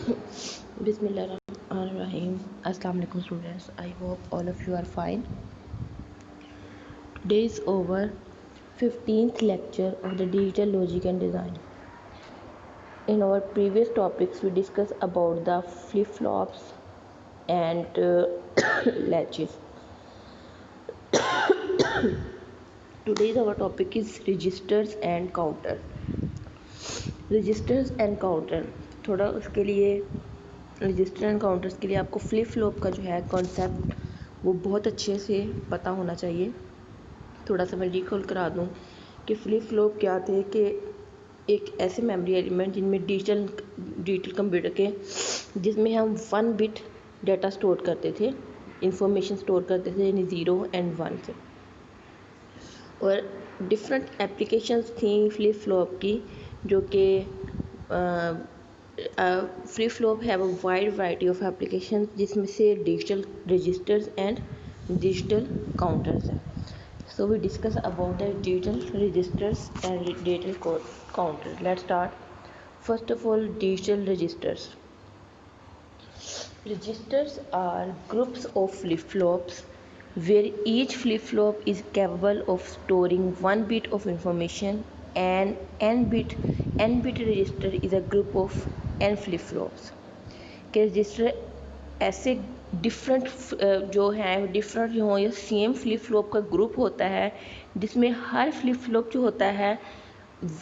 Bismillahirrahmanirrahim. Assalamu alaikum students. I hope all of you are fine. Today is our 15th lecture of the digital logic and design. In our previous topics we discussed about the flip-flops and latches. Today's our topic is registers and counter. Registers and counter, थोड़ा उसके लिए register and counters के लिए आपको flip flop का जो है concept वो बहुत अच्छे से पता होना चाहिए। थोड़ा सा मैं रिकॉल करा दूं कि फ्लिप फ्लॉप क्या थे कि एक ऐसे मेमोरी एलिमेंट जिनमें डिजिटल कंप्यूटर के जिसमें हम 1 बिट डाटा स्टोर करते थे, इंफॉर्मेशन स्टोर करते थे, यानी 0 and 1 से। और डिफरेंट एप्लीकेशंस थी फ्लिप फ्लॉप की, जो कि flip flop have a wide variety of application, जिसमें से digital registers and digital counters हैं। So we discuss about the digital registers and digital counter. Let's start. First of all, digital registers. Registers are groups of flip-flops where each flip-flop is capable of storing 1 bit of information, and n-bit register is a group of n flip-flops। के register ऐसे different जो हैं different हो या same flip flop का group होता है, जिसमें हर फ्लिप फ्लॉप जो होता है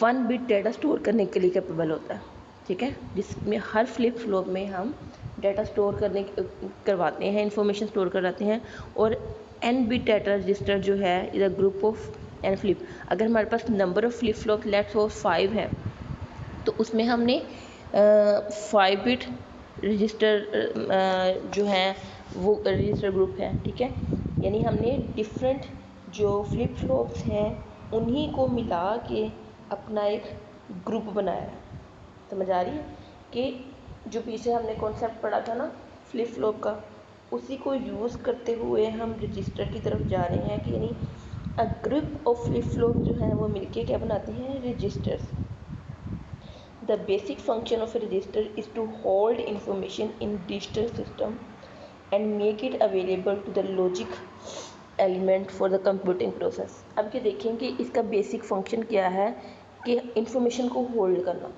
1 बिट डाटा स्टोर करने के लिए कैपेबल होता है। ठीक है, जिसमें हर फ्लिप फ्लॉप में हम डाटा स्टोर करवाते हैं, इंफॉर्मेशन स्टोर कराते हैं। और n बिट डाटा रजिस्टर जो है is a group of n flip. अगर हमारे पास number of flip flop let's suppose 5 है, तो उसमें हमने 5 बिट रजिस्टर जो है वो रजिस्टर ग्रुप है। ठीक है, यानी हमने डिफरेंट जो फ्लिप फ्लॉप्स हैं उन्हीं को मिला के अपना एक ग्रुप बनाया है। समझ आ रही है कि जो पीछे हमने कॉन्सेप्ट पढ़ा था ना फ्लिप फ्लॉप का, उसी को यूज़ करते हुए हम रजिस्टर की तरफ जा रहे हैं कि यानी अ ग्रुप ऑफ फ्लिप फ्लॉप जो है वो मिलके क्या बनाते हैं, registers. The basic function of a register is to hold information in digital system and make it available to the logic element for the computing process। अब ये देखें कि इसका बेसिक फंक्शन क्या है कि इंफॉर्मेशन को होल्ड करना।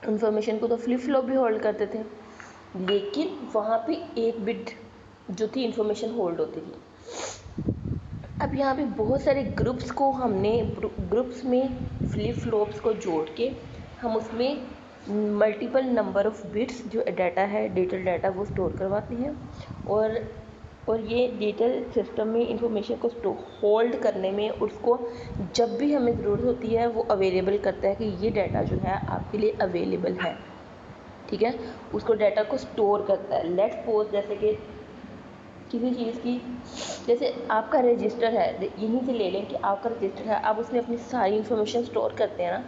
इंफॉर्मेशन को तो फ्लिप फ्लॉप भी होल्ड करते थे, लेकिन वहाँ पे 1 बिट जो थी इंफॉर्मेशन होल्ड होती थी। अब यहाँ पे बहुत सारे ग्रुप्स को हमने ग्रुप्स में फ्लिप फ्लॉप्स को जोड़ के हम उसमें मल्टीपल नंबर ऑफ बिट्स जो डाटा है, डिजिटल डाटा, वो स्टोर करवाते हैं। और ये डिजिटल सिस्टम में इंफॉर्मेशन को होल्ड करने में उसको जब भी हमें ज़रूरत होती है वो अवेलेबल करता है कि ये डाटा जो है आपके लिए अवेलेबल है। ठीक है, उसको डाटा को स्टोर करता है। लेट्स सपोज जैसे कि किसी चीज़ की, जैसे आपका रजिस्टर है, यहीं से ले लें कि आपका रजिस्टर है, आप उसमें अपनी सारी इन्फॉर्मेशन स्टोर करते हैं ना।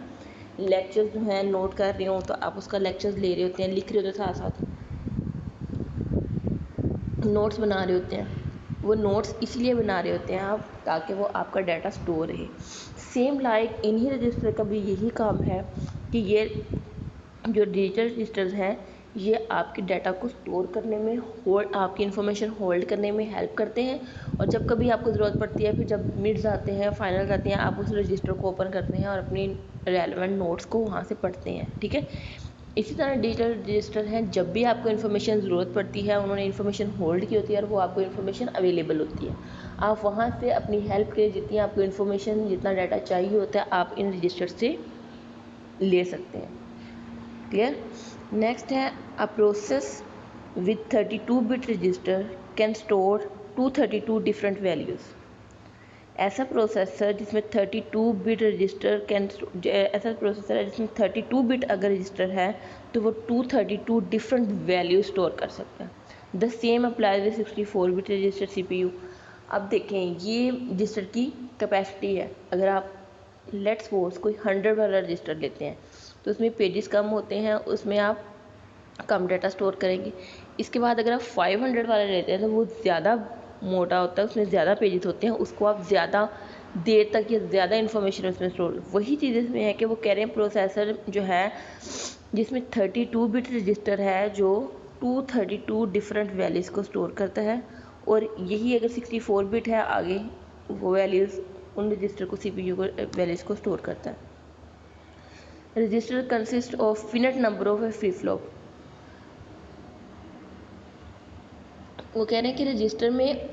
लेक्चर्स जो हैं नोट कर रहे हो तो आप उसका लेक्चर्स ले रहे होते हैं, लिख रहे होते हैं, साथ साथ नोट्स बना रहे होते हैं। वो नोट्स इसलिए बना रहे होते हैं आप, ताकि वो आपका डाटा स्टोर रहे। सेम लाइक इन्हीं रजिस्टर का भी यही काम है कि ये जो डिजिटल रजिस्टर्स हैं ये आपके डाटा को स्टोर करने में, होल्ड, आपकी इन्फॉर्मेशन होल्ड करने में हेल्प करते हैं। और जब कभी आपको ज़रूरत पड़ती है, फिर जब मिड्स आते हैं, फाइनल आते हैं, आप उस रजिस्टर को ओपन करते हैं और अपनी रेलेवेंट नोट्स को वहाँ से पढ़ते हैं। ठीक है, इसी तरह डिजिटल रजिस्टर हैं, जब भी आपको इन्फॉर्मेशन ज़रूरत पड़ती है, उन्होंने इन्फॉर्मेशन होल्ड की होती है और वो आपको इन्फॉर्मेशन अवेलेबल होती है। आप वहाँ से अपनी हेल्प के जितनी आपको इन्फॉर्मेशन, जितना डाटा चाहिए होता है, आप इन रजिस्टर से ले सकते हैं। क्लियर? नेक्स्ट है, a process with 32 bit register can store 232 different values. ऐसा प्रोसेसर जिसमें 32 बिट रजिस्टर ऐसा प्रोसेसर है जिसमें 32 बिट अगर रजिस्टर है तो वो 232 डिफरेंट वैल्यू स्टोर कर सकता है। The same applies with 64 bit register CPU। अब देखें, ये रजिस्टर की कैपेसिटी है। अगर आप लेट्स सपोज कोई 100 वाला रजिस्टर लेते हैं तो उसमें पेजेस कम होते हैं, उसमें आप कम डाटा स्टोर करेंगे। इसके बाद अगर आप 500 वाला लेते हैं तो वो ज़्यादा मोटा होता है, उसमें ज़्यादा पेजेस होते हैं, उसको आप ज़्यादा देर तक या ज़्यादा इन्फॉर्मेशन उसमें स्टोर। वही चीज़ इसमें है कि वो कह रहे हैं प्रोसेसर जो है जिसमें 32 बिट रजिस्टर है जो 232 डिफरेंट वैल्यूज़ को स्टोर करता है, और यही अगर 64 बिट है आगे वो वैल्यूज़ उन रजिस्टर को CPU को वैल्यूज़ को स्टोर करता है। Register consist of finite number of flip flop. वो कह रहे हैं कि रजिस्टर में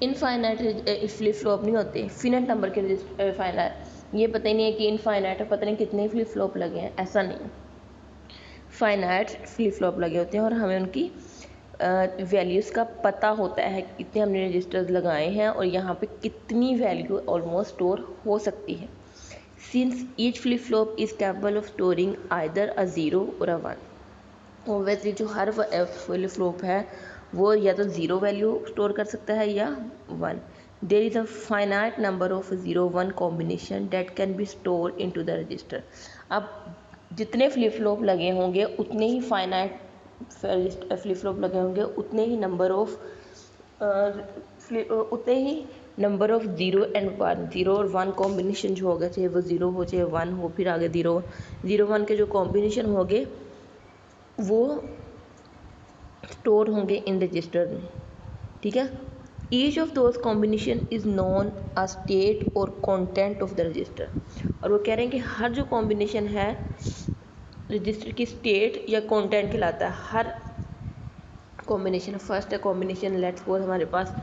इनफाइनाइट फ्लिप फ्लॉप नहीं होते, फिनिट नंबर के रजिस्टर फाइनाइट। ये पता ही नहीं है कि इनफाइनाइट है, पता नहीं कितने फ्लिप फ्लॉप लगे हैं, ऐसा नहीं। फाइनाइट फ्लिप फ्लॉप लगे होते हैं और हमें उनकी वैल्यूज़ का पता होता है कितने हमने रजिस्टर्स लगाए हैं और यहाँ पे कितनी वैल्यू ऑलमोस्ट स्टोर हो सकती है। Since each flip flop is capable of storing either a zero और अ वन। ओबियसली जो हर फ्लिप फ्लॉप है वो या तो ज़ीरो वैल्यू स्टोर कर सकता है या one. There is a finite number of 0-1 combination that can be store into the register. अब जितने फ्लिप फ्लॉप लगे होंगे उतने ही फाइनाइट फ्लिप फ्लॉप लगे होंगे, उतने ही नंबर ऑफ उतने ही नंबर ऑफ 0 एंड 1, 0 और 1 कॉम्बिनेशन जो होगा, चाहे वो 0 हो चाहे 1 हो, फिर आगे 0-1 के जो कॉम्बिनेशन होंगे वो स्टोर होंगे इन रजिस्टर में। ठीक है, each of those combination is non a state और कंटेंट ऑफ द रजिस्टर। और वो कह रहे हैं कि हर जो कॉम्बिनेशन है रजिस्टर की स्टेट या कंटेंट कहलाता है। हर कॉम्बिनेशन, फर्स्ट है कॉम्बिनेशन, लेट्स सपोज हमारे पास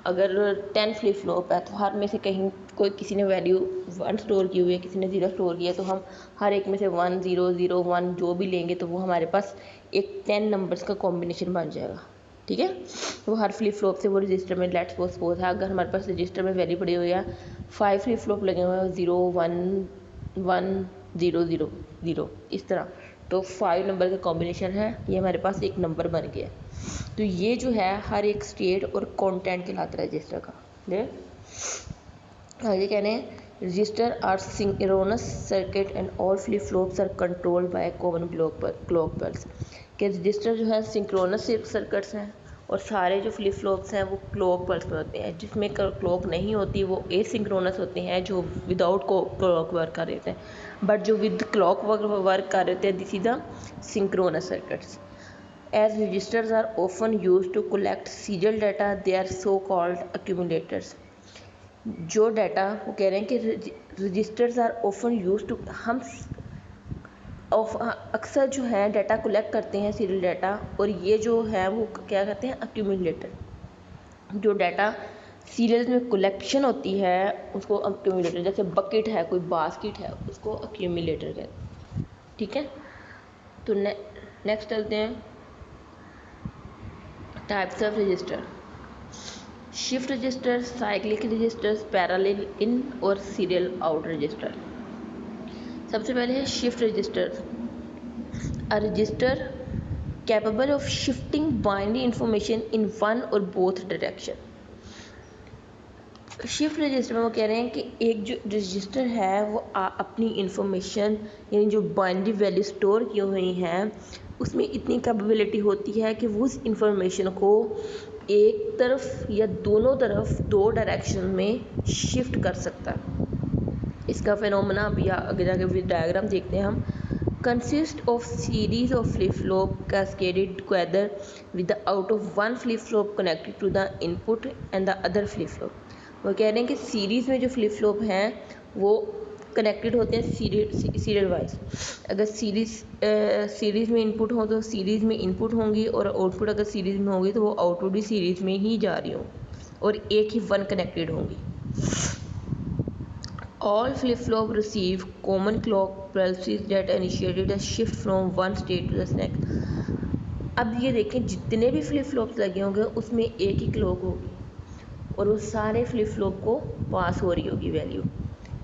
अगर 10 फ्लिप फ्लॉप है तो हर में से कहीं कोई किसी ने वैल्यू 1 स्टोर की हुई है, किसी ने 0 स्टोर किया है, तो हम हर एक में से 1 0 0 1 जो भी लेंगे तो वो हमारे पास एक 10 नंबर्स का कॉम्बिनेशन बन जाएगा। ठीक है, वो हर फ्लिप फ्लॉप से वो रजिस्टर में लेट्स सपोज है, अगर हमारे पास रजिस्टर में वैल्यू पड़ी हुई है 5 फ्लिप फ्लॉप लगे हुए हैं 0 1 1 0 0 0 इस तरह, तो 5 नंबर का कॉम्बिनेशन है, ये हमारे पास एक नंबर बन गया। तो ये जो है हर एक स्टेट और कंटेंट कहलाता है रजिस्टर का। आगे कह रहे हैं register are synchronous circuit and all flip flops are controlled by common clock pulse. कि रजिस्टर जो है सिंक्रोनस सर्किट्स हैं और सारे जो फ्लिप फ्लॉप्स हैं वो क्लॉक पल्स में होते हैं। जिसमें क्लॉक नहीं होती वो एसिंक्रोनस होते हैं, जो विदाउट क्लॉक वर्क कर रहे होते हैं। बट जो विद क्लॉक वर्क कर रहे होते हैं this is the synchronous circuits. As registers are often used to collect serial data, they are so called accumulators. जो डाटा वो कह रहे हैं कि registers are often use to, हम अक्सर जो है डाटा कलेक्ट करते हैं सीरियल डाटा, और ये जो है वो क्या कहते हैं अक्यूमुलेटर। जो डाटा सीरियल में कलेक्शन होती है उसको अक्यूमुलेटर, जैसे बकेट है कोई बास्केट है उसको अक्यूमुलेटर कहते हैं। ठीक है, तो नेक्स्ट चलते हैं types of register. Shift register, cyclic registers, parallel in और सीरियल आउट रजिस्टर। सबसे पहले है shift register. A register capable of shifting binary information in one और बोथ डायरेक्शन। शिफ्ट रजिस्टर में वो कह रहे हैं कि एक जो रजिस्टर है वो अपनी इंफॉर्मेशन यानी जो बाइनरी वैल्यू स्टोर की हुई हैं उसमें इतनी कैपेबिलिटी होती है कि वो उस इंफॉर्मेशन को एक तरफ या दोनों तरफ, दो डायरेक्शन में शिफ्ट कर सकता है। इसका फिनोमेना अभी आगे जाके डायग्राम देखते हैं हम। Consist of series of flip flop cascaded together with the out of one flip flop connected to the input and the other flip flop. वो कह रहे हैं कि सीरीज़ में जो फ्लिप फ्लॉप हैं वो कनेक्टेड होते हैं सीरियल वाइज। अगर सीरीज़ में इनपुट हो तो सीरीज़ में इनपुट होंगी, और आउटपुट अगर सीरीज़ में होगी तो वो आउटपुट भी सीरीज़ में ही जा रही होंगी और एक ही वन कनेक्टेड होंगी। All flip-flop receive common clock pulses that initiated a shift from one state to the next। अब ये देखें जितने भी फ्लिप फ्लॉप्स लगे होंगे उसमें एक ही क्लॉक होगी और वो सारे फ्लिप फ्लॉप को पास हो रही होगी वैल्यू।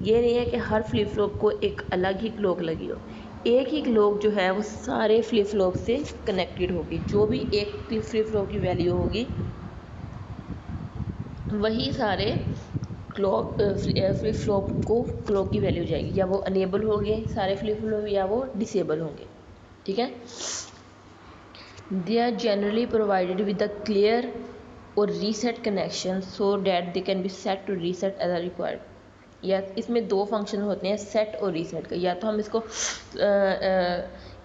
ये नहीं है कि हर फ्लिप फ्लॉप को एक अलग ही क्लॉक लगी हो, एक ही क्लॉक जो है वो सारे फ्लिप फ्लॉप से कनेक्टेड होगी। जो भी एक फ्लिप फ्लॉप की वैल्यू होगी वही सारे क्लॉक फ्लिप फ्लॉप को क्लॉक की वैल्यू जाएगी, या वो अनेबल होंगे सारे फ्लिप फ्लॉप या वो डिसेबल होंगे। ठीक है, they are generally provided with a clear और reset connection so that they can be set to reset as required. या इसमें दो फंक्शन होते हैं सेट और रीसेट का। या तो हम इसको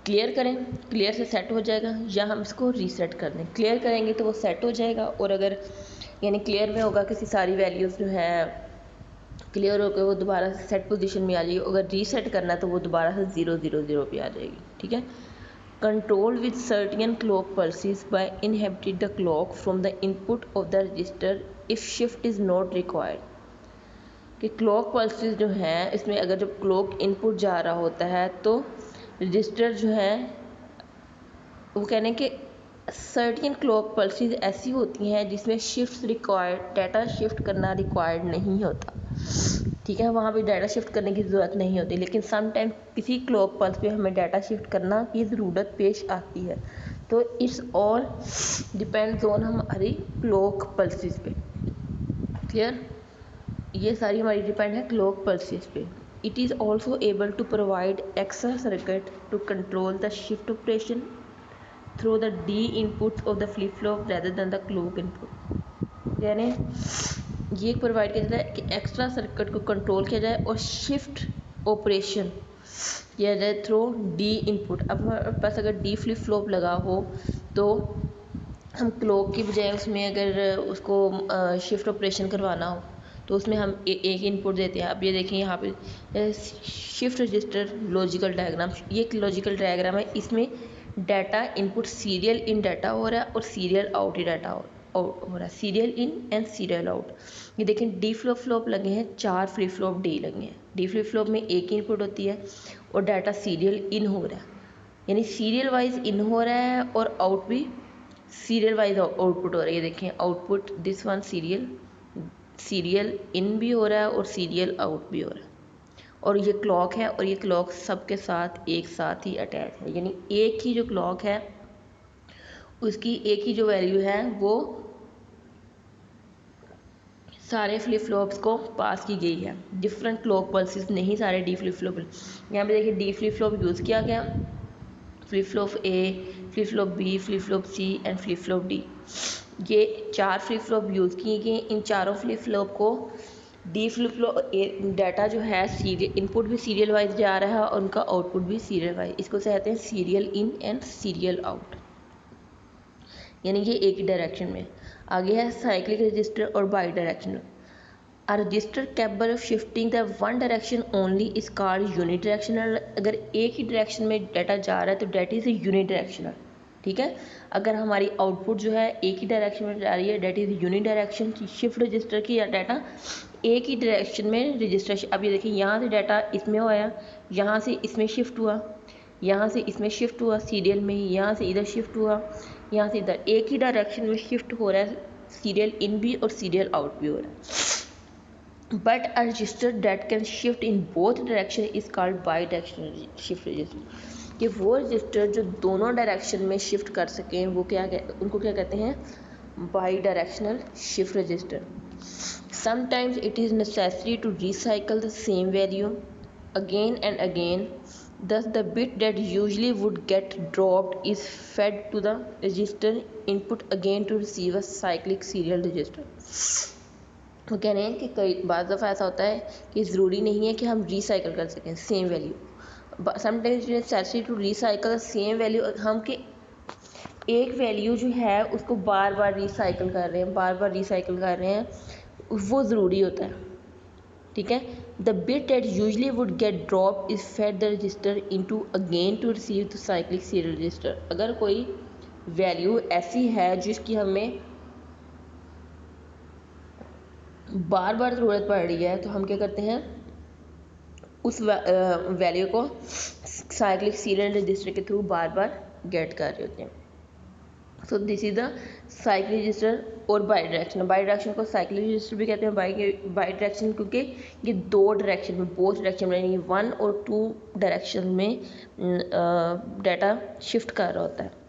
क्लियर करें, क्लियर से सेट हो जाएगा, या हम इसको रीसेट कर दें। क्लियर करेंगे तो वो सेट हो जाएगा, और अगर यानी क्लियर में होगा कि सारी वैल्यूज़ जो है क्लियर होकर वो दोबारा से सेट पोजीशन में आ जाएगी। अगर रीसेट करना है तो वो दोबारा से 0 0 0 पे आ जाएगी। ठीक है। Control with certain clock pulses by inhibited the clock from the input of the register if shift is not required. कि क्लॉक पल्सेस जो हैं इसमें अगर जब क्लॉक इनपुट जा रहा होता है तो रजिस्टर जो है वो कहने कि सर्टेन क्लॉक पल्सेस ऐसी होती हैं जिसमें शिफ्ट रिक्वायर्ड, डाटा शिफ्ट करना रिक्वायर्ड नहीं होता। ठीक है, वहाँ पे डाटा शिफ्ट करने की ज़रूरत नहीं होती, लेकिन सम टाइम किसी क्लॉक पल्स पे हमें डाटा शिफ्ट करना की ज़रूरत पेश आती है। तो इट्स ऑल डिपेंड्स ऑन हमारी क्लॉक पल्सेस पे। क्लियर, ये सारी हमारी डिपेंड है क्लॉक पल्सेस पे। It is also able to provide extra circuit to control the shift operation through the D inputs of the flip flop rather than the clock input. यानी ये provide किया जाता है कि एक्स्ट्रा सर्किट को control किया जाए और शिफ्ट ऑपरेशन किया जाए थ्रू डी इनपुट। अब हमारे पास अगर डी फ्लिप फ्लॉप लगा हो तो हम क्लॉक की बजाय उसमें अगर उसको शिफ्ट ऑपरेशन करवाना हो तो उसमें हम एक इनपुट देते हैं। अब ये देखें यहाँ पे शिफ्ट रजिस्टर लॉजिकल डायग्राम, ये एक लॉजिकल डायग्राम है। इसमें data input serial in data हो रहा है और सीरियल आउट ही डाटा हो रहा है, serial in and serial out. ये देखें डी फ्लिप फ्लॉप लगे हैं, 4 फ्लिप फ्लॉप डी लगे हैं। डी फ्लिप फ्लॉप में एक ही इनपुट होती है और डाटा सीरियल इन हो रहा है, यानी सीरियल वाइज इन हो रहा है और आउट भी सीरियल वाइज आउटपुट हो रहा है। ये देखें output this one serial in भी हो रहा है और सीरियल आउट भी हो रहा है। और ये क्लॉक है और ये क्लॉक सबके साथ एक साथ ही अटैच है, यानी एक ही जो क्लॉक है उसकी एक ही जो वैल्यू है वो सारे फ्लिप फ्लॉप्स को पास की गई है। डिफरेंट क्लॉक पल्सेस नहीं, सारे डी फ्लिप फ्लॉप। यहाँ पे देखिए डी फ्लिप फ्लॉप यूज़ किया गया, flip flop A, flip flop B, flip flop C and flip flop D. ये 4 फ्लिप फ्लॉप यूज़ किए गए। इन चारों फ्लिप फ्लॉप को डी फ्लिप फ्लॉप डाटा जो है सीरियल इनपुट भी सीरियल वाइज जा रहा है और उनका आउटपुट भी सीरियल वाइज। इसको कहते हैं serial in and serial out, यानी ये एक ही डायरेक्शन में। आगे है साइक्लिक रजिस्टर और by directional. A register capable of shifting the one direction only is called unidirectional। अगर एक ही डायरेक्शन में डाटा जा रहा है तो डेट इज़ यूनिडायरेक्शनल। ठीक है, अगर हमारी आउटपुट जो है एक ही डायरेक्शन में जा रही है डेट इज़ यूनिडायरेक्शन। शिफ्ट रजिस्टर की डाटा एक ही डायरेक्शन में रजिस्टर। अब ये देखिए यहाँ से डाटा इसमें आया, यहाँ से इसमें शिफ्ट हुआ, यहाँ से इसमें शिफ्ट हुआ सीरियल में, यहाँ से इधर शिफ्ट हुआ, यहाँ से इधर, एक ही डायरेक्शन में शिफ्ट हो रहा है, सीरियल इन भी और सीरियल आउट भी हो रहा है। But a register that can shift in both direction is called bidirectional shift register। कि वो रजिस्टर जो दोनों डायरेक्शन में शिफ्ट कर सकें वो उनको क्या कहते हैं, bidirectional shift register. Sometimes it is necessary to recycle the same value again and again, thus the bit that usually would get dropped is fed to the register input again to receive a cyclic serial register। वो कह रहे हैं कि कई बार दफ़ा ऐसा होता है कि ज़रूरी नहीं है कि हम रिसाइकल कर सकें same value. Sometimes necessary to recycle same value, हम के एक वैल्यू जो है उसको बार बार रिसाइकल कर रहे हैं, बार बार रिसाइकल कर रहे हैं, वो ज़रूरी होता है। ठीक है, the bit that usually would get drop is fed the register into again to receive the cyclic serial register. अगर कोई वैल्यू ऐसी है जिसकी हमें बार बार ज़रूरत पड़ रही है तो हम क्या करते हैं, उस वैल्यू को साइक्लिक सीरियल रजिस्टर के थ्रू बार बार गेट कर रहे होते हैं। So this is the cyclic register और बाई डायरेक्शन। बाई डायरेक्शन को साइक्लिक रजिस्टर भी कहते हैं, बाई डायरेक्शन क्योंकि ये दो डायरेक्शन में, बोथ डायरेक्शन में यानी 1 और 2 डायरेक्शन में डाटा शिफ्ट कर रहा होता है।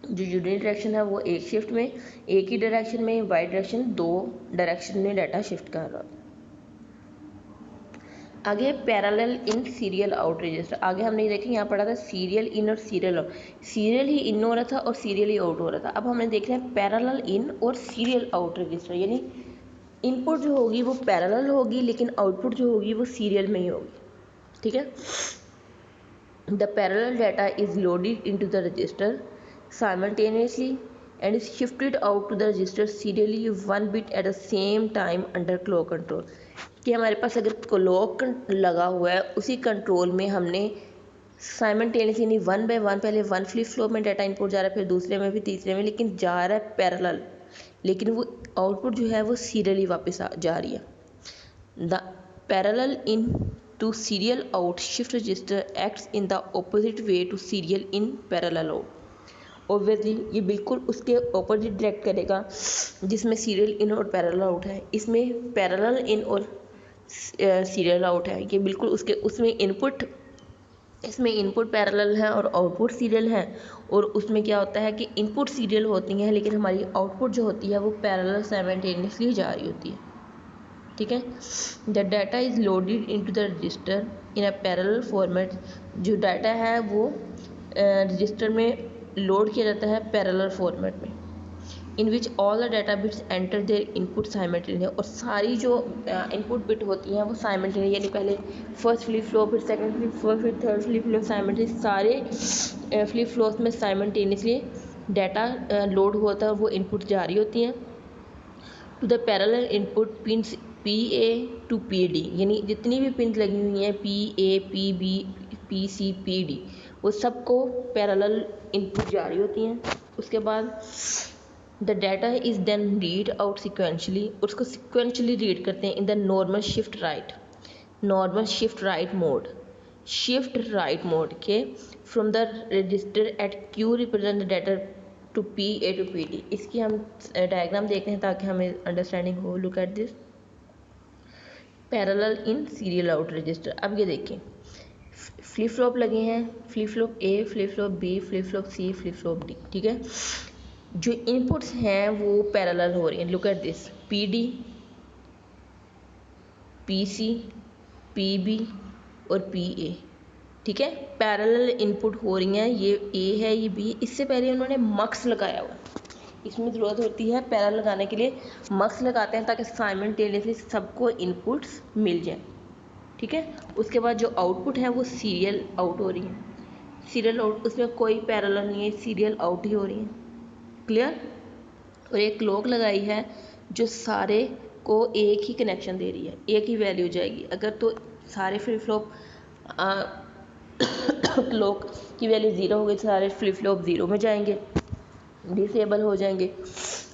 जो यूनिट डायरेक्शन है वो एक शिफ्ट में, एक ही डायरेक्शन में, बाई डायरेक्शन 2 डायरेक्शन में डाटा शिफ्ट कर रहा होता है। आगे पैरेलल इन सीरियल आउट रजिस्टर। आगे हमने ये देखें यहाँ पढ़ा था सीरियल इन और सीरियल आउट। सीरियल ही इन हो रहा था और सीरियल ही आउट हो रहा था। अब हमने देख रहे हैं पैरेलल इन और सीरियल आउट रजिस्टर, यानी इनपुट जो होगी वो पैरेलल होगी, लेकिन आउटपुट जो होगी वो सीरियल में ही होगी, ठीक है। The parallel data is loaded into the register simultaneously and is shifted out to the register serially one bit at the same time under clock control। कि हमारे पास अगर क्लॉक लगा हुआ है, उसी कंट्रोल में हमने साइमल्टेनियसली नहीं, वन बाय वन, पहले वन फ्लिप फ्लॉप में डाटा इनपुट जा रहा है, फिर दूसरे में, फिर तीसरे में, लेकिन जा रहा है पैरेलल, लेकिन वो आउटपुट जो है वो सीरियली वापस जा रही है। The parallel in to serial out shift register acts in the opposite way to serial in parallel out. Obviously ये बिल्कुल उसके ऑपोजिट डायरेक्ट करेगा जिसमें सीरियल इन और पैरेलल आउट है। इसमें पैरेलल इन और सीरियल आउट है, ये बिल्कुल उसके उसमें इनपुट पैरेलल है और आउटपुट सीरियल है। और उसमें क्या होता है कि इनपुट सीरियल होती हैं, लेकिन हमारी आउटपुट जो होती है वो पैरेलल साइमल्टेनियसली जा रही होती है, ठीक है। The data is loaded into the register in a parallel format. जो डाटा है वो रजिस्टर में लोड किया जाता है पैरेलल फॉर्मेट में, in which all the data bits enter their input simultaneous. और सारी जो इनपुट बिट होती हैं वो साइमल्टेनियस, यानी पहले फर्स्ट फ्लिप फ्लॉप, फिर सेकंड फ्लिप फ्लॉप, फिर थर्ड फ्लिप फ्लॉप, साइमल्टेनियस सारे फ्लिप फ्लॉप में साइमल्टेनियसली डाटा लोड होता है, वो इनपुट जारी होती हैं to the parallel input pins PA to PD, यानी जितनी भी पिन लगी हुई हैं PA, PB, PC, PD, वो सबको पैरेलल इनपुट जारी होती हैं। उसके बाद the data is then read out sequentially, उसको सिक्वेंशली रीड करते हैं in the normal shift right mode के from the register at Q represent the data to PA to PD। इसकी हम डायग्राम देखते हैं ताकि हमें अंडरस्टैंडिंग हो। Look at this parallel in serial out register. अब ये देखें, फ्लिप फ्लॉप लगे हैं, flip flop A, flip flop B, flip flop C, flip flop D, ठीक है। जो इनपुट्स हैं वो पैरेलल हो रही हैं। Look at this PD, PC, PB और PA, ठीक है, पैरेलल इनपुट हो रही हैं। ये A है, ये B। इससे पहले उन्होंने मक्स लगाया हुआ, इसमें ज़रूरत होती है पैरेलल लगाने के लिए, मक्स लगाते हैं ताकि साइमल्टेनियसली सबको इनपुट्स मिल जाए, ठीक है। उसके बाद जो आउटपुट है वो सीरियल आउट हो रही है, सीरियल आउट, उसमें कोई पैरेलल नहीं है, सीरियल आउट ही हो रही है, क्लियर। और एक क्लॉक लगाई है जो सारे को एक ही कनेक्शन दे रही है, एक ही वैल्यू जाएगी। अगर तो सारे फ्लिप फ्लॉप क्लॉक की वैल्यू ज़ीरो हो गई, सारे फ्लिप फ्लॉप ज़ीरो में जाएंगे, डिसेबल हो जाएंगे।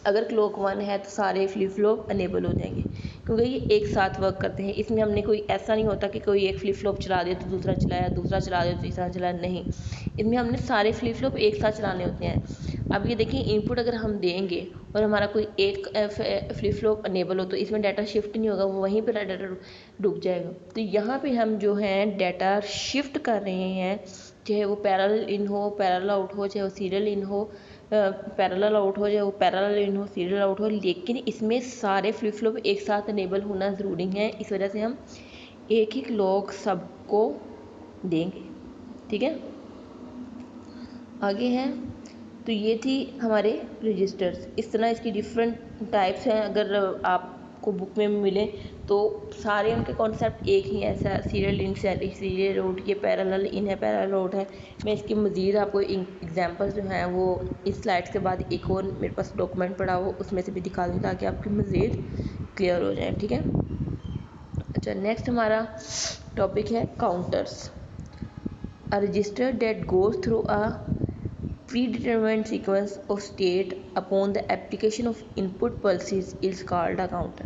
अगर क्लॉक 1 है तो सारे फ्लिप फ्लॉप अनेबल हो जाएंगे, क्योंकि ये एक साथ वर्क करते हैं। इसमें हमने कोई ऐसा नहीं होता कि कोई एक फ्लिप फ्लॉप चला दिया तो दूसरा चलाया, दूसरा चला दिया तो तीसरा चलाया, नहीं, इसमें हमने सारे फ्लिप फ्लॉप एक साथ चलाने होते हैं। अब ये देखिए, इनपुट अगर हम देंगे और हमारा कोई एक फ्लिप फ्लॉप अनेबल हो तो इसमें डाटा शिफ्ट नहीं होगा, वो वहीं पर डाटा रुक जाएगा। तो यहाँ पर हम जो है डाटा शिफ्ट कर रहे हैं, चाहे वो पैरेलल इन हो, पैरेलल आउट हो, चाहे वो सीरियल इन हो, पैरेलल आउट हो, चाहे वो पैरेलल इन हो, सीरियल आउट हो, लेकिन इसमें सारे फ्लिप फ्लॉप एक साथ अनेबल होना ज़रूरी है। इस वजह से हम एक ही क्लॉक सबको देंगे, ठीक है। आगे हैं, तो ये थी हमारे रजिस्टर्स। इस तरह इसकी डिफरेंट टाइप्स हैं, अगर आपको बुक में मिले तो सारे उनके कॉन्सेप्ट एक ही है, ऐसा सीरियल इन, सीरियल आउट, ये पैरेलल इन है, पैरेलल आउट है। मैं इसकी मज़ीद आपको एग्जांपल्स जो हैं वो इस स्लाइड्स के बाद एक और मेरे पास डॉक्यूमेंट पड़ा हो उसमें से भी दिखा दूँ ताकि आपकी मज़ीद क्लियर हो जाए, ठीक है। अच्छा, नेक्स्ट हमारा टॉपिक है counters. A resistor that goes through a predetermined sequence of state upon the application of input pulses is called a counter।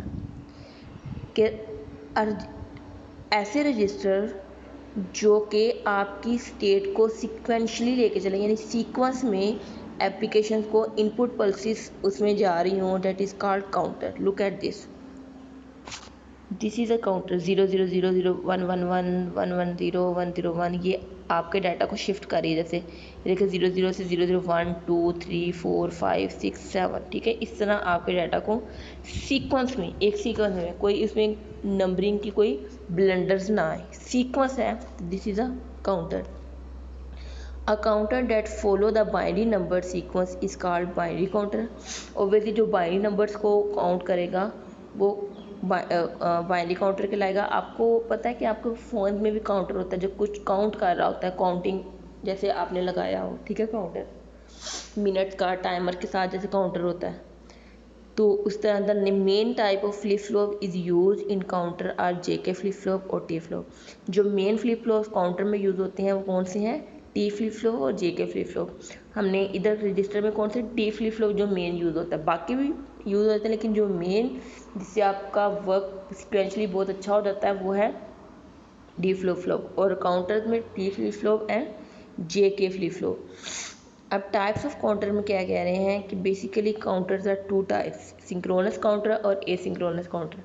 कि ऐसे रजिस्टर जो कि आपकी स्टेट को सिक्वेंशली लेके चलें, यानी सीक्वेंस में एप्लीकेशन को इनपुट पल्सेस उसमें जा रही हों, that is called counter. Look at this is a counter 0 0 0 0 1 1 1 1 1 0 1 0 1। ये आपके डाटा को शिफ्ट कर रही है, जैसे देखिए 0 0 से 0 0 1 2 3 4 5 6 7, ठीक है। इस तरह आपके डाटा को सीक्वेंस में, एक सीक्वेंस में, कोई इसमें नंबरिंग की कोई ब्लंडर्स ना आए, सीक्वेंस है, this is a counter. A counter that follow the binary number sequence is called binary counter. Obviously जो बाइनरी नंबर्स को काउंट करेगा वो बाइनरी काउंटर कहलाएगा। आपको पता है कि आपके फ़ोन में भी काउंटर होता है जो कुछ काउंट कर रहा होता है, काउंटिंग जैसे आपने लगाया हो, ठीक है, काउंटर मिनट का टाइमर के साथ जैसे काउंटर होता है। तो उस तरह the main type of flip flop is use in counter are JK flip flop और टी फ्लॉप। जो मेन फ्लिप फ्लॉप काउंटर में यूज़ होते हैं वो कौन से हैं? टी फ्लिप फ्लॉप और जेके फ्लिप फ्लॉप। हमने इधर रजिस्टर में कौन से टी फ्लिप फ्लॉप जो मेन यूज़ होता है, बाकी भी यूज़ होते हैं लेकिन जो मेन जिससे आपका वर्क सिक्वेंशली बहुत अच्छा हो जाता है वो है डी फ्लिप फ्लॉप, और काउंटर में T flip flop and JK flip flop. अब टाइप्स ऑफ काउंटर में क्या कह रहे हैं कि basically counters are two types, synchronous counter और एसिंक्रोनस काउंटर।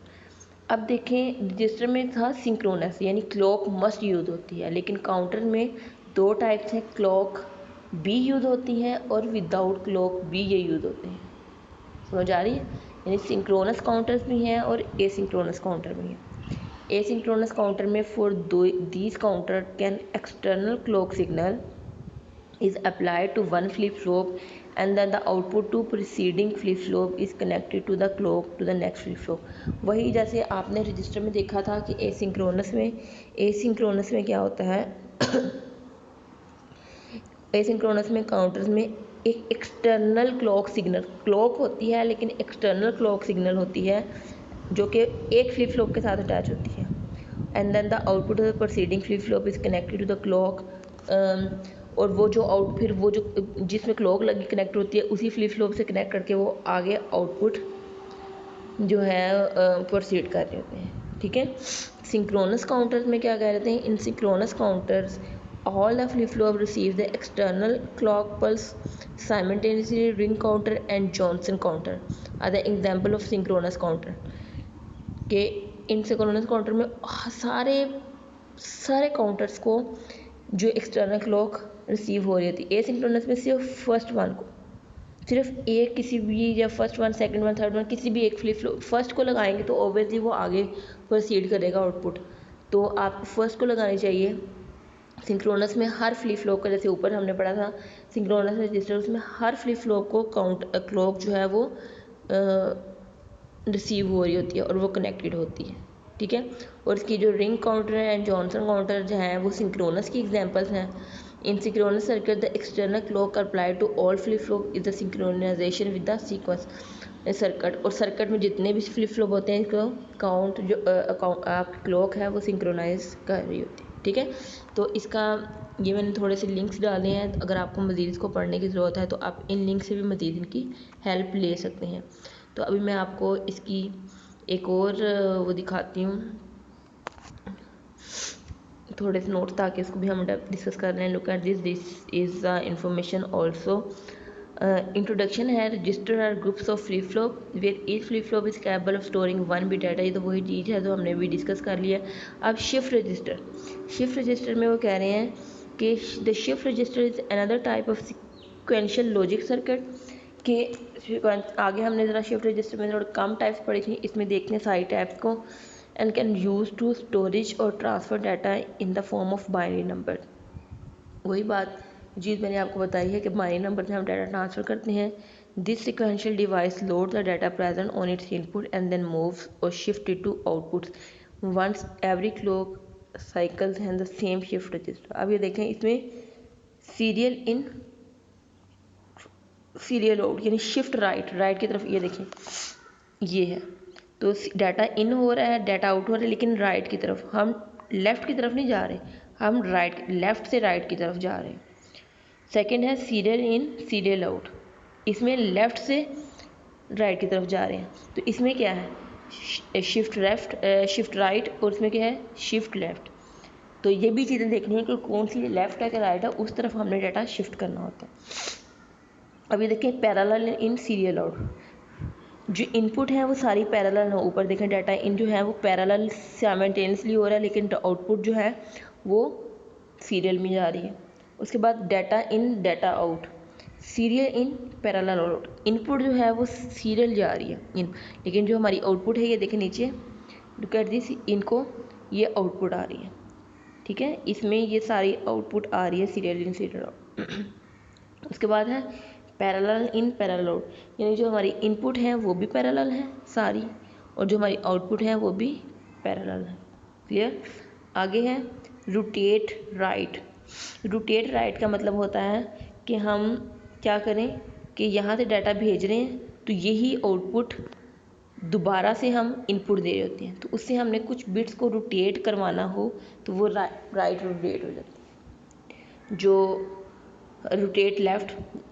अब देखें रजिस्टर में था सिंक्रोनस यानी क्लॉक मस्ट यूज़ होती है, लेकिन काउंटर में दो टाइप्स हैं, क्लॉक भी यूज़ होती है और विदाउट क्लॉक भी ये यूज़ होते हैं। समझ आ रही है? यानी सिंक्रोनस काउंटर्स भी हैं और एसिंक्रोनस काउंटर भी हैं। एसिंक्रोनस काउंटर में for these counter can external clock signal is applied to one flip flop and then the output to preceding flip flop is connected to the clock to the next flip flop। वही जैसे आपने register में देखा था कि asynchronous में क्या होता है एसिंक्रोनस में काउंटर्स में एक एक्सटर्नल क्लॉक सिग्नल, क्लॉक होती है लेकिन एक्सटर्नल क्लॉक सिग्नल होती है जो कि एक फ्लिप फ्लॉप के साथ अटैच होती है। And then the output of the proceeding flip flop is connected to the clock, और वो जो फिर वो जो जिसमें क्लॉक लगी कनेक्ट होती है उसी फ्लिप फ्लॉप से कनेक्ट करके वो आगे आउटपुट जो है प्रोसीड कर रहे होते हैं, ठीक है। सिंक्रोनस काउंटर्स में क्या कह रहे हैं? In synchronous counters all the flip flop receive the external clock pulse simultaneously। ring counter and Johnson counter are the example of synchronous counter। के इन सिंक्रोनस काउंटर में सारे काउंटर्स को जो एक्सटर्नल क्लॉक रिसीव हो रही होती है। Asynchronous में सिर्फ फर्स्ट वन को, सिर्फ एक किसी भी या first one second one third one किसी भी एक फ्लिप फ्लॉप फर्स्ट को लगाएंगे तो ऑब्वियसली वो आगे प्रोसीड करेगा आउटपुट, तो आपको फर्स्ट को लगानी चाहिए। सिंक्रोनस में हर फ्लिप फ्लॉप का, जैसे ऊपर हमने पढ़ा था सिंक्रोनस रजिस्टर, उसमें हर फ्लिप फ्लॉप को क्लॉक जो है वो रिसीव हो रही होती है और वो कनेक्टेड होती है, ठीक है। और इसकी जो ring counter and Johnson counter जो हैं वो सिंक्रोनस की एग्जांपल्स हैं। In synchronous circuit the external clock apply to all flip flop is the synchronization with the sequence circuit. और सर्किट में जितने भी फ्लिप फ्लॉप होते हैं इसको काउंट जो क्लॉक है वो सिंक्रोनाइज कर रही होती है, ठीक है। तो इसका ये मैंने थोड़े से लिंक्स डाले हैं, अगर आपको मज़ीद इसको पढ़ने की ज़रूरत है तो आप इन लिंक से भी मज़ीद इनकी हेल्प ले सकते हैं। तो अभी मैं आपको इसकी एक और वो दिखाती हूँ, थोड़े से नोट्स, ताकि इसको भी हम डिस्कस कर रहे हैं। Look at this is the information also. Introduction है, register are groups of flip flop where each flip flop is capable of storing one bit data. ये तो वही चीज़ है जो हमने भी डिस्कस कर लिया। अब शिफ्ट रजिस्टर में वो कह रहे हैं कि the shift register is another type of sequential logic circuit. के आगे हमने ज़रा शिफ्ट रजिस्टर में थोड़ी कम टाइप्स पढ़ी थी, इसमें देखते हैं सारी टाइप्स को। And can use to storage और transfer data in the form of binary number. वही बात चीज़ मैंने आपको बताई है कि बाइनरी नंबर से हम डाटा ट्रांसफ़र करते हैं। This sequential device load the data present on its input and then moves और shift it to outputs once every clock cycles have the same shift register. अब ये देखें, इसमें सीरियल इन सीरियल आउट यानी shift right की तरफ, ये देखें ये है, तो डाटा इन हो रहा है, डाटा आउट हो रहा है, लेकिन राइट की तरफ, हम लेफ़्ट की तरफ नहीं जा रहे, हम लेफ़्ट से राइट की तरफ जा रहे हैं। सेकंड है सीरियल इन सीरियल आउट, इसमें लेफ़्ट से राइट की तरफ जा रहे हैं। तो इसमें क्या है, शिफ्ट राइट, और इसमें क्या है, शिफ्ट लेफ़्ट। तो ये भी चीज़ें देखनी है कि कौन सी लेफ़्ट है कि राइट है, उस तरफ हमने डाटा शिफ्ट करना होता है। अभी देखिए पैरेलल इन सीरियल आउट, जो इनपुट है वो सारी पैरेलल है। ऊपर देखें डाटा इन जो है वो पैरेलल साइमल्टेनियसली हो रहा है, लेकिन आउटपुट जो है वो सीरियल में जा रही है। उसके बाद data in data out, serial in parallel out, input जो है वो सीरियल जा रही है इन, लेकिन जो हमारी आउटपुट है ये देखें नीचे, लुक एट दिस, इनको ये आउटपुट आ रही है, ठीक है। इसमें ये सारी आउटपुट आ रही है सीरियल इन सीरियल आउट। उसके बाद है पैरेलल इन पैरेलल आउट, यानी जो हमारी इनपुट है वो भी पैरेलल है सारी, और जो हमारी आउटपुट है वो भी पैरेलल है। क्लियर। आगे है रोटेट राइट। रोटेट राइट का मतलब होता है कि हम क्या करें कि यहाँ से डाटा भेज रहे हैं तो यही आउटपुट दोबारा से हम इनपुट दे रहे होते हैं, तो उससे हमने कुछ बिट्स को रोटेट करवाना हो तो वो राइट रोटेट हो जाती है। जो रोटेट लेफ़्ट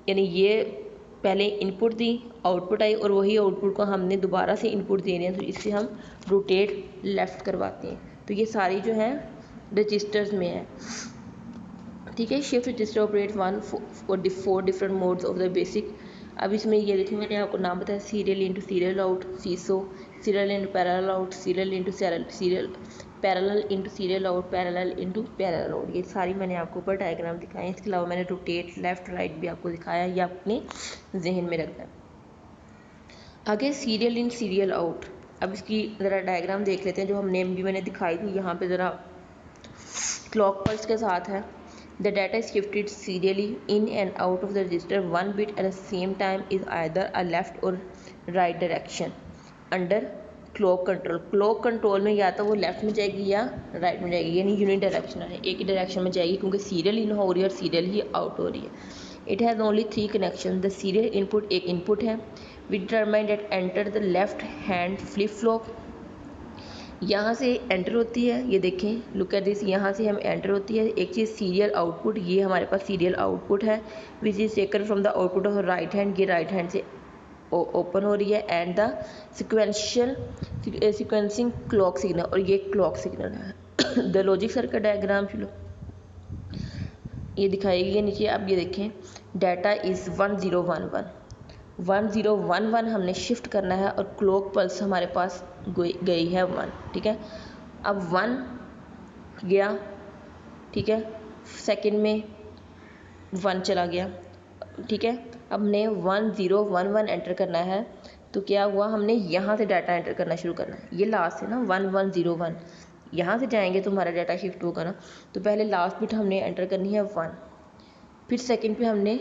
यानी ये पहले इनपुट दी, आउटपुट आई और वही आउटपुट को हमने दोबारा से इनपुट दे रहे हैं, तो इससे हम रोटेट लेफ़्ट करवाते हैं। तो ये सारी जो है रजिस्टर्स में है। ठीक है। Shift register operate one for the 4 different modes of the basic. अब इसमें ये देखिए मैंने आपको नाम बताया, serial into serial out SISO, serial into parallel out, serial into serial, parallel into serial out, parallel into parallel out. ये सारी मैंने आपको ऊपर डायग्राम दिखाए हैं। इसके अलावा मैंने रोटेट लेफ्ट राइट भी आपको दिखाया, ये अपने जहन में रखना है। आगे सीरियल इन सीरियल आउट। अब इसकी ज़रा डायग्राम देख लेते हैं जो हमने भी मैंने दिखाई थी। यहाँ पे ज़रा क्लॉक पल्स के साथ है। The data is shifted serially in and out of the register. One bit at the same time is either a left or right direction under clock control. Clock control में या तो वो left में जाएगी या राइट में जाएगी, यानी यूनि डायरेक्शनल है, एक ही डायरेक्शन में जाएगी क्योंकि सीरियल इन हो रही है और सीरियल ही आउट हो रही है। It has only 3 connections. The serial input एक इनपुट है, we determine that enter the left hand flip flop. यहाँ से एंटर होती है, ये देखें लुक एट दिस, यहाँ से हम एंटर होती है। एक चीज़ सीरियल आउटपुट, ये हमारे पास सीरियल आउटपुट है which is taken from the output of right hand, ये राइट हैंड से ओपन हो रही है, and the sequencing clock signal, और ये क्लॉक सिग्नल है। द लॉजिक सर्किट डायग्राम चलो ये दिखाएगी ये नीचे। अब ये देखें डाटा इज़ 1011 हमने शिफ्ट करना है और क्लॉक पल्स हमारे पास गई है 1। ठीक है। अब 1 गया, ठीक है, सेकंड में 1 चला गया। ठीक है। अब हमने 1011 एंटर करना है, तो क्या हुआ, हमने यहाँ से डाटा एंटर करना शुरू करना है। ये लास्ट है ना 1101, यहाँ से जाएंगे तो हमारा डाटा शिफ्ट होगा ना। तो पहले लास्ट बिट हमने एंटर करनी है 1, फिर सेकंड पे हमने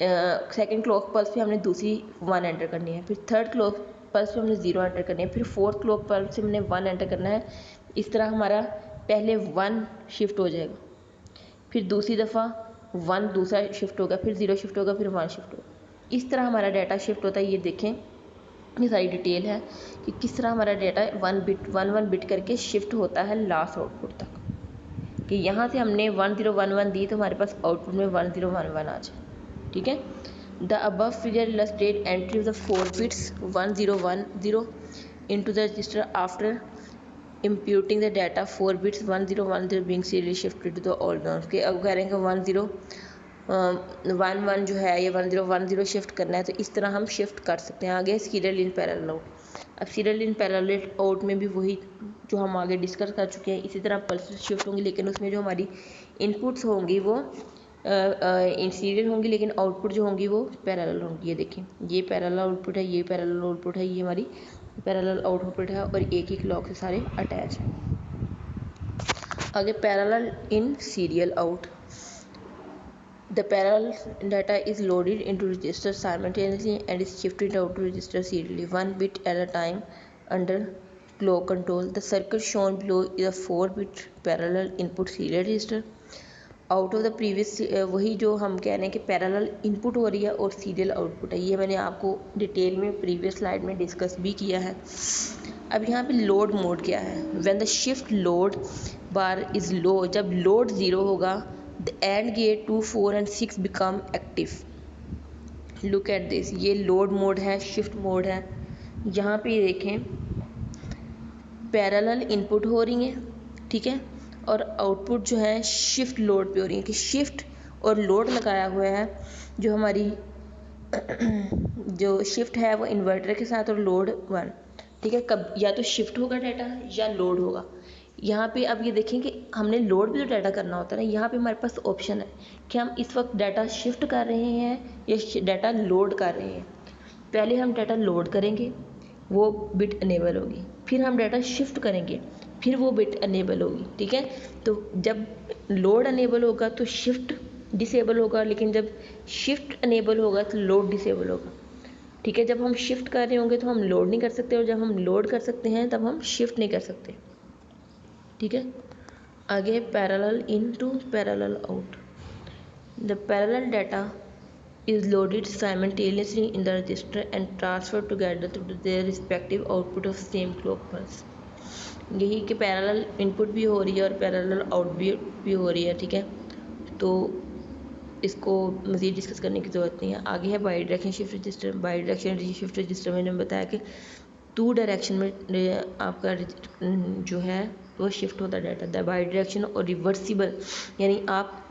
सेकंड क्लॉक पल्स पे हमने दूसरी 1 एंटर करनी है, फिर थर्ड क्लॉक पल्स पे हमने 0 एंटर करनी है, फिर फोर्थ क्लॉक पल्स पे हमने 1 एंटर करना है। इस तरह हमारा पहले 1 शिफ्ट हो जाएगा, फिर दूसरी दफ़ा 1 दूसरा शिफ्ट होगा, फिर 0 शिफ्ट होगा, फिर 1 शिफ्ट होगा। इस तरह हमारा डाटा शिफ्ट होता है। ये देखें ये सारी डिटेल है कि किस तरह हमारा डाटा 1 बिट करके शिफ्ट होता है लास्ट आउटपुट तक। कि यहाँ से हमने 1011 दी तो हमारे पास आउटपुट में 1011 आ जाए। ठीक है। The above figure illustrate entry of the 4 bits 1010 into the register after imputing the data 4 bits 1010 being serially shifted to the old ones। के अब कह रहे हैं कि 1011 जो है ये 1010 शिफ्ट करना है, तो इस तरह हम शिफ्ट कर सकते हैं। आगे सीरियल इन पैरेलल आउट। अब सीरियल इन पैरेलल आउट में भी वही जो हम आगे डिस्कस कर चुके हैं, इसी तरह पल्सेस शिफ्ट होंगी, लेकिन उसमें जो हमारी इनपुट्स होंगी वो इन सीरियल होंगी, लेकिन आउटपुट जो होंगी वो पैरेलल होंगी। ये देखें ये पैरेलल आउटपुट है, ये पैरेलल आउटपुट है, ये हमारी पैरेलल आउटपुट है और एक ही क्लॉक से सारे अटैच हैं। आगे parallel in serial out. The parallel data is loaded into register simultaneously and is shifted out to register serially, 1 bit at a time under clock control. The circuit shown below is a 4-bit parallel input serial register. Out of the previous वही जो हम कह रहे हैं कि parallel input हो रही है और सीरियल आउटपुट है, ये मैंने आपको डिटेल में प्रीवियस स्लाइड में डिस्कस भी किया है। अब यहाँ पे लोड मोड क्या है। When the shift load bar is low, जब लोड 0 होगा the and gate 2, 4 and 6 become active. Look at this, ये लोड मोड है, शिफ्ट मोड है। यहाँ पे देखें पैरेलल इनपुट हो रही है, ठीक है, और आउटपुट जो है शिफ्ट लोड पे हो रही है कि शिफ्ट और लोड लगाया हुआ है। जो हमारी जो शिफ्ट है वो इन्वर्टर के साथ और लोड 1। ठीक है। कब या तो शिफ्ट होगा डाटा या लोड होगा। यहाँ पे अब ये देखें कि हमने लोड भी तो डाटा करना होता है ना। यहाँ पे हमारे पास ऑप्शन है कि हम इस वक्त डाटा शिफ्ट कर रहे हैं या डाटा लोड कर रहे हैं। पहले हम डाटा लोड करेंगे, वो बिट अनेबल होगी, फिर हम डाटा शिफ्ट करेंगे, फिर वो बिट अनेबल होगी। ठीक है। तो जब लोड अनेबल होगा तो शिफ्ट डिसेबल होगा, लेकिन जब शिफ्ट अनेबल होगा तो लोड डिसेबल होगा। ठीक है। जब हम शिफ्ट कर रहे होंगे तो हम लोड नहीं कर सकते, और जब हम लोड कर सकते हैं तब हम शिफ्ट नहीं कर सकते। ठीक है। आगे parallel in to parallel out. The parallel data is loaded simultaneously in the register and transferred together to their respective output of same clock pulse। यही कि पैरेलल इनपुट भी हो रही है और पैरेलल आउट भी हो रही है। ठीक है, तो इसको मज़ीद डिस्कस करने की ज़रूरत नहीं है। आगे है by direction shift register. By direction shift register मैंने बताया कि 2 डायरेक्शन में आपका जो है वो शिफ्ट होता है डाटा। बाई डायरेक्शन और रिवर्सिबल, यानी आप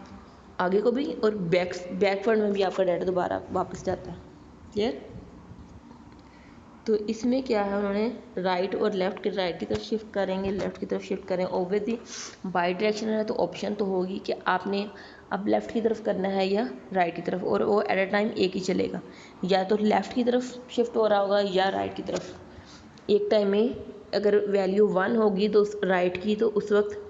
आगे को भी और बैकवर्ड में भी आपका डाटा दोबारा वापस जाता है। क्लियर। तो इसमें क्या है, उन्होंने राइट और लेफ़्ट के राइट की तरफ शिफ्ट करेंगे, लेफ़्ट की तरफ शिफ्ट करें। ओब्वियसली बाई डायरेक्शन है तो ऑप्शन तो होगी कि आपने अब लेफ़्ट की तरफ करना है या राइट की तरफ, और वो एट अ टाइम एक ही चलेगा। या तो लेफ़्ट की तरफ शिफ्ट हो रहा होगा या राइट की तरफ। एक टाइम में अगर वैल्यू 1 होगी तो राइट की, तो उस वक्त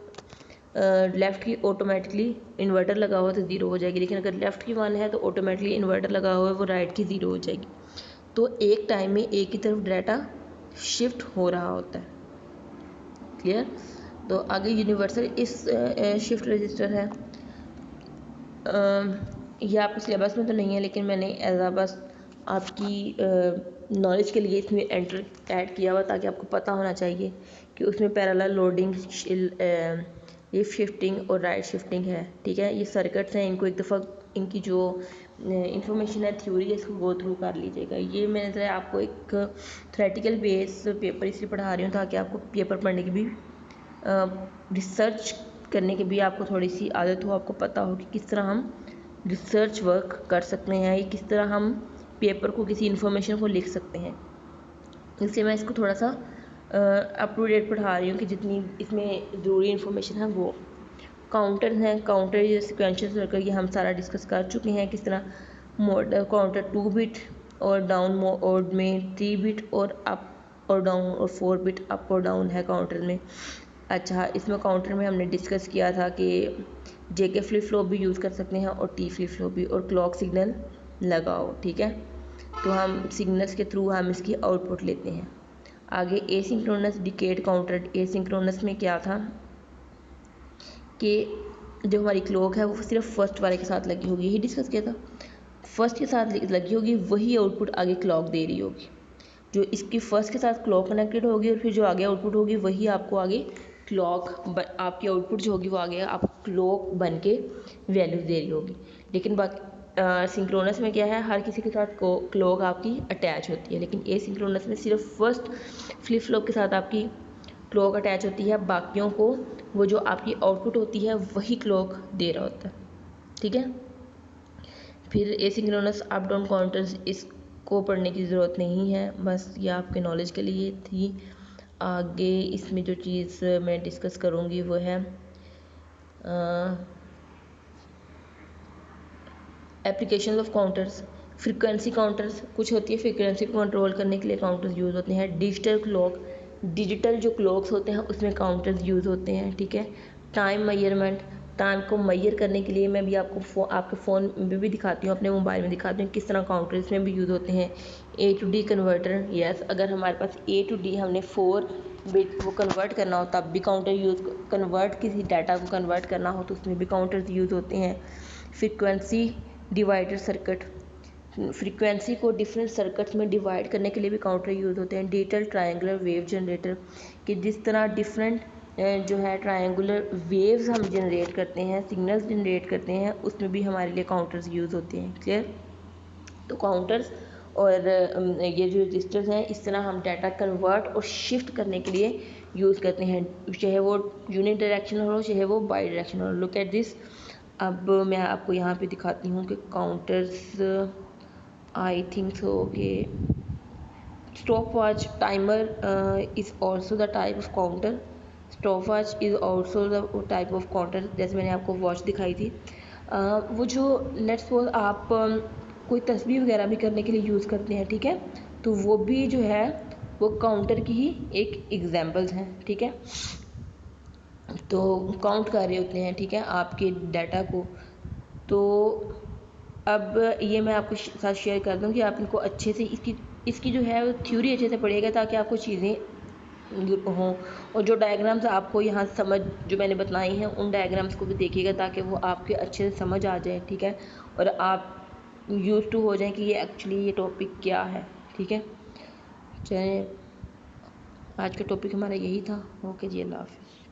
लेफ़्ट की ऑटोमेटिकली इन्वर्टर लगा हुआ तो ज़ीरो हो जाएगी। लेकिन अगर लेफ़्ट की 1 है तो ऑटोमेटिकली इन्वर्टर लगा हुआ है, वो राइट की ज़ीरो हो जाएगी। तो एक टाइम में एक ही तरफ डाटा शिफ्ट हो रहा होता है। क्लियर। तो आगे यूनिवर्सल इस शिफ्ट रजिस्टर है। ये आपके सिलेबस में तो नहीं है, लेकिन मैंने एज आ बस आपकी नॉलेज के लिए इसमें ऐड किया हुआ, ताकि आपको पता होना चाहिए कि उसमें पैरेलल लोडिंग, ये शिफ्टिंग और राइट शिफ्टिंग है। ठीक है, ये सर्किट्स हैं, इनको एक दफ़ा इनकी जो इंफॉर्मेशन है, थ्योरी है, इसको गो थ्रू कर लीजिएगा। ये मैंने जो है आपको एक थ्योरेटिकल बेस पेपर इसलिए पढ़ा रही हूँ ताकि आपको पेपर पढ़ने की भी रिसर्च करने की भी आपको थोड़ी सी आदत हो, आपको पता हो कि किस तरह हम रिसर्च वर्क कर सकते हैं, या किस तरह हम पेपर को, किसी इन्फॉर्मेशन को लिख सकते हैं। इसलिए मैं इसको थोड़ा सा अप टू डेट पढ़ा रही हूँ कि जितनी इसमें ज़रूरी इन्फॉर्मेशन है वो। काउंटर हैं, काउंटर या सिक्वेंशियल सर्किट, ये हम सारा डिस्कस कर चुके हैं। किस तरह मोड काउंटर 2 बिट और डाउन मोड में 3 बिट और अप और डाउन और 4 बिट अप और डाउन है काउंटर में। अच्छा, इसमें काउंटर में हमने डिस्कस किया था कि जेके फ्लिप फ्लॉप भी यूज़ कर सकते हैं और टी फ्लिप फ्लॉप भी, और क्लॉक सिग्नल लगाओ। ठीक है, तो हम सिग्नल्स के थ्रू हम इसकी आउटपुट लेते हैं। आगे एसिंक्रोनस डिकेड काउंटर। एसिंक्रोनस में क्या था कि जो हमारी क्लॉक है वो सिर्फ फर्स्ट वाले के साथ लगी होगी, यही डिस्कस किया था। फर्स्ट के साथ लगी होगी, वही आउटपुट आगे क्लॉक दे रही होगी। जो इसकी फर्स्ट के साथ क्लॉक कनेक्टेड होगी, और फिर जो आगे आउटपुट होगी वही आपको आगे क्लॉक आपकी आउटपुट जो होगी वो आगे आप क्लॉक बन के वैल्यू दे रही होगी। लेकिन बाकी सिंक्रोनस में क्या है, हर किसी के साथ क्लॉक आपकी अटैच होती है, लेकिन ए सिंक्रोनस में सिर्फ फर्स्ट फ्लिप फ्लॉप के साथ आपकी क्लॉक अटैच होती है, बाकियों को वो जो आपकी आउटपुट होती है वही क्लॉक दे रहा होता है। ठीक है। फिर एसिंक्रोनस अप डाउन काउंटर्स, इसको पढ़ने की ज़रूरत नहीं है, बस ये आपके नॉलेज के लिए थी। आगे इसमें जो चीज़ मैं डिस्कस करूँगी वो है application of counters. Frequency counters कुछ होती है, फ्रीक्वेंसी को कंट्रोल करने के लिए काउंटर्स यूज़ होते हैं। डिजिटल क्लॉक, डिजिटल जो क्लॉक्स होते हैं उसमें काउंटर्स यूज़ होते हैं। ठीक है। टाइम मेजरमेंट, टाइम को मैयर करने के लिए मैं भी आपको आपके फ़ोन में भी दिखाती हूँ, अपने मोबाइल में दिखाती हूँ किस तरह काउंटर इसमें भी यूज़ होते हैं। ए टू डी कन्वर्टर, यस, अगर हमारे पास ए टू डी हमने 4 बिट वो कन्वर्ट करना हो तब भी काउंटर यूज़, कन्वर्ट किसी डाटा को कन्वर्ट करना हो तो उसमें भी काउंटर्स यूज़ होते हैं। फ्रीक्वेंसी डिवाइडर सर्किट, फ्रीक्वेंसी को डिफरेंट सर्किट्स में डिवाइड करने के लिए भी काउंटर यूज़ होते हैं। डिजिटल ट्रायंगुलर वेव जनरेटर, कि जिस तरह डिफरेंट जो है ट्रायंगुलर वेव्स हम जनरेट करते हैं, सिग्नल्स जनरेट करते हैं, उसमें भी हमारे लिए काउंटर्स यूज़ होते हैं। क्लियर। तो काउंटर्स और ये जो रजिस्टर्स हैं, इस तरह हम डाटा कन्वर्ट और शिफ्ट करने के लिए यूज़ करते हैं, चाहे वो यूनिट डायरेक्शनल हो चाहे वो बाई डायरेक्शनल हो। Look at this. अब मैं आपको यहाँ पे दिखाती हूँ कि काउंटर्स आई थिंक सो कि stop watch timer is also the type of counter. Stop watch is also the type of counter, जैसे मैंने आपको वॉच दिखाई थी। वो जो लेट्स सपोज आप कोई तस्वीर वगैरह भी करने के लिए यूज़ करते हैं, ठीक है, तो वो भी जो है वो काउंटर की ही एक एग्जांपल्स हैं। ठीक है, तो काउंट कर रहे होते हैं, ठीक है, आपके डाटा को। तो अब ये मैं आपको साथ शेयर कर दूँ कि आप इनको अच्छे से इसकी इसकी जो है थ्योरी अच्छे से पढ़िएगा ताकि आपको चीज़ें हों, और जो डायग्राम्स आपको यहाँ समझ जो मैंने बताई हैं उन डायग्राम्स को भी देखिएगा ताकि वो आपके अच्छे से समझ आ जाए, ठीक है, और आप यूज़ टू हो जाएं कि ये एक्चुअली ये टॉपिक क्या है, ठीक है। चलिए, आज का टॉपिक हमारा यही था। ओके जी, अल्लाह हाफ़िज़।